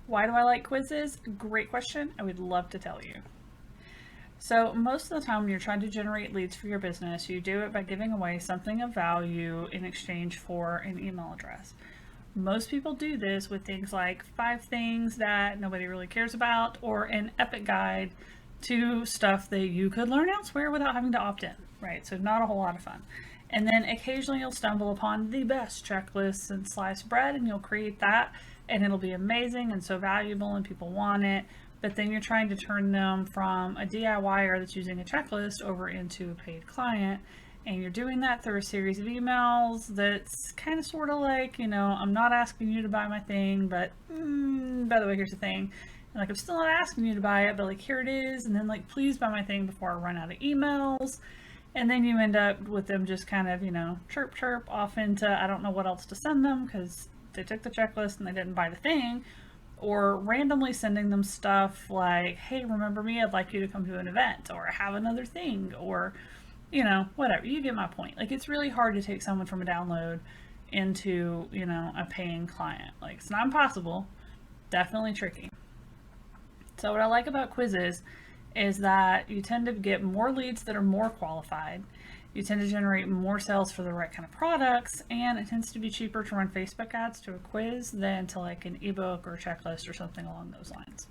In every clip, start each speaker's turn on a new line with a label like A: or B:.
A: Why do I like quizzes? Great question. I would love to tell you. So most of the time when you're trying to generate leads for your business, you do it by giving away something of value in exchange for an email address. Most people do this with things like 5 things that nobody really cares about, or an epic guide to stuff that you could learn elsewhere without having to opt in, right? So not a whole lot of fun. And then occasionally you'll stumble upon the best checklists and sliced bread, and you'll create that, and it'll be amazing and so valuable and people want it. But then you're trying to turn them from a DIYer that's using a checklist over into a paid client. And you're doing that through a series of emails that's kind of sort of like, I'm not asking you to buy my thing, but by the way, here's the thing. And like, I'm still not asking you to buy it, but like, here it is. And then like, please buy my thing before I run out of emails. And then you end up with them just kind of, chirp, chirp off into, I don't know what else to send them because they took the checklist and they didn't buy the thing. Or randomly sending them stuff like, hey, remember me? I'd like you to come to an event, or I have another thing, or, whatever. You get my point. Like, it's really hard to take someone from a download into, a paying client. Like, it's not impossible, definitely tricky. So what I like about quizzes is that you tend to get more leads that are more qualified. You tend to generate more sales for the right kind of products, and it tends to be cheaper to run Facebook ads to a quiz than to like an ebook or a checklist or something along those lines.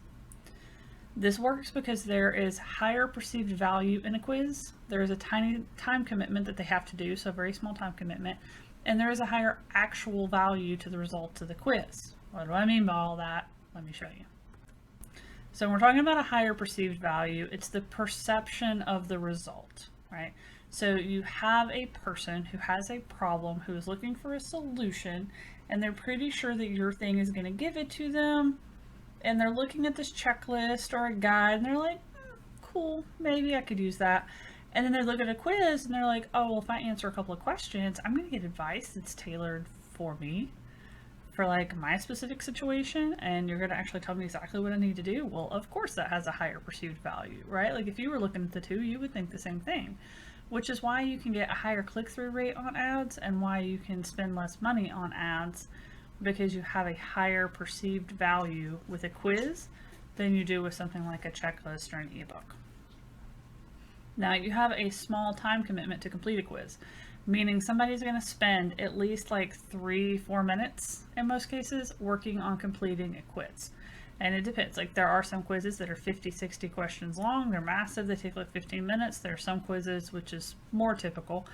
A: This works because there is higher perceived value in a quiz. There is a tiny time commitment that they have to do, so a very small time commitment, and there is a higher actual value to the results of the quiz. What do I mean by all that? Let me show you. So when we're talking about a higher perceived value, it's the perception of the result, right? So you have a person who has a problem, who is looking for a solution, and they're pretty sure that your thing is going to give it to them. And they're looking at this checklist or a guide, and they're like, cool, maybe I could use that. And then they look at a quiz, and they're like, oh, well, if I answer a couple of questions, I'm going to get advice that's tailored for me, for like my specific situation, and you're going to actually tell me exactly what I need to do. Well, of course that has a higher perceived value, right? Like if you were looking at the two, you would think the same thing. Which is why you can get a higher click-through rate on ads and why you can spend less money on ads, because you have a higher perceived value with a quiz than you do with something like a checklist or an ebook. Now you have a small time commitment to complete a quiz, meaning somebody's going to spend at least like 3-4 minutes in most cases working on completing a quiz. And it depends. Like there are some quizzes that are 50-60 questions long. They're massive. They take like 15 minutes. There are some quizzes, which is more typical,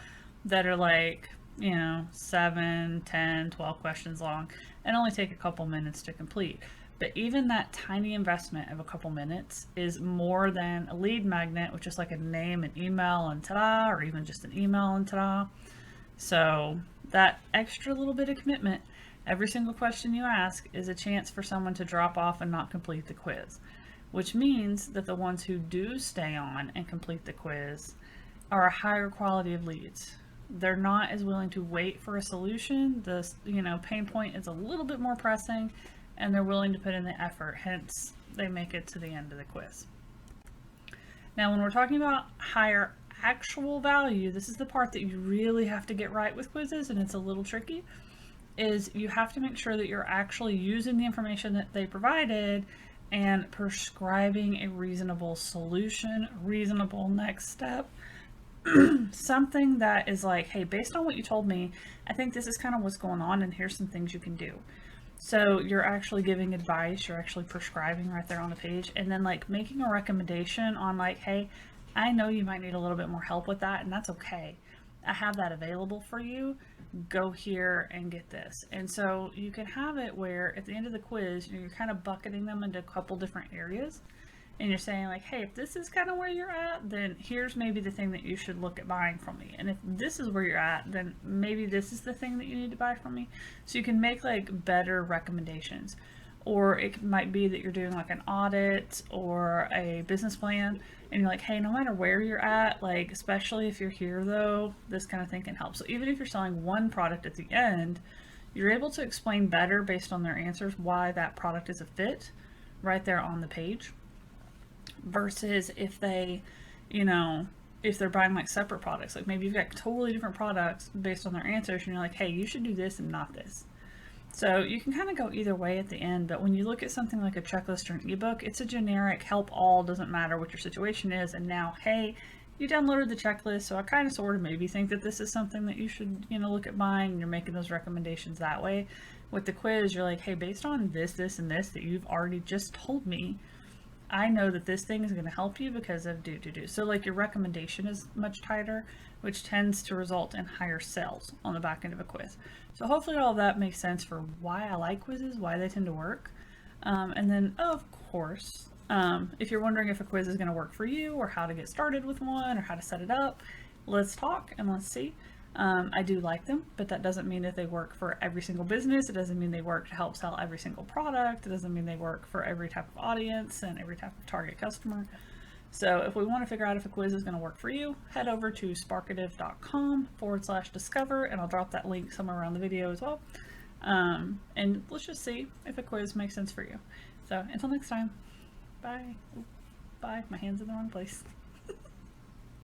A: that are like, 7, 10, 12 questions long and only take a couple minutes to complete. But even that tiny investment of a couple minutes is more than a lead magnet, which is like a name, an email, and ta-da, or even just an email and ta-da. So that extra little bit of commitment, every single question you ask is a chance for someone to drop off and not complete the quiz, which means that the ones who do stay on and complete the quiz are a higher quality of leads. They're not as willing to wait for a solution. The pain point is a little bit more pressing, and they're willing to put in the effort. Hence, they make it to the end of the quiz. Now, when we're talking about higher actual value, this is the part that you really have to get right with quizzes, and it's a little tricky, is you have to make sure that you're actually using the information that they provided and prescribing a reasonable solution, reasonable next step, something that is like, hey, based on what you told me, I think this is kind of what's going on, and here's some things you can do. So you're actually giving advice, you're actually prescribing right there on the page, and then like making a recommendation on like, hey, I know you might need a little bit more help with that, and that's okay. I have that available for you. Go here and get this. And so you can have it where at the end of the quiz, you're kind of bucketing them into a couple different areas. And you're saying like, hey, if this is kind of where you're at, then here's maybe the thing that you should look at buying from me. And if this is where you're at, then maybe this is the thing that you need to buy from me. So you can make like better recommendations. Or it might be that you're doing like an audit or a business plan, and you're like, hey, no matter where you're at, like especially if you're here though, this kind of thing can help. So even if you're selling one product at the end, you're able to explain better based on their answers why that product is a fit right there on the page. Versus if they, if they're buying like separate products, like maybe you've got totally different products based on their answers, and you're like, hey, you should do this and not this. So you can kind of go either way at the end, but when you look at something like a checklist or an ebook, it's a generic help all, doesn't matter what your situation is. And now, hey, you downloaded the checklist, so I kind of sort of maybe think that this is something that you should, look at buying, and you're making those recommendations that way. With the quiz, you're like, hey, based on this, this, and this that you've already just told me, I know that this thing is going to help you because of do. So like your recommendation is much tighter, which tends to result in higher sales on the back end of a quiz. So hopefully all of that makes sense for why I like quizzes, why they tend to work. And then of course, if you're wondering if a quiz is going to work for you or how to get started with one or how to set it up, let's talk and let's see. I do like them, but that doesn't mean that they work for every single business. It doesn't mean they work to help sell every single product. It doesn't mean they work for every type of audience and every type of target customer. So if we want to figure out if a quiz is going to work for you, head over to sparkative.com/discover, and I'll drop that link somewhere around the video as well. And let's just see if a quiz makes sense for you. So until next time, bye. Bye. My hand's in the wrong place.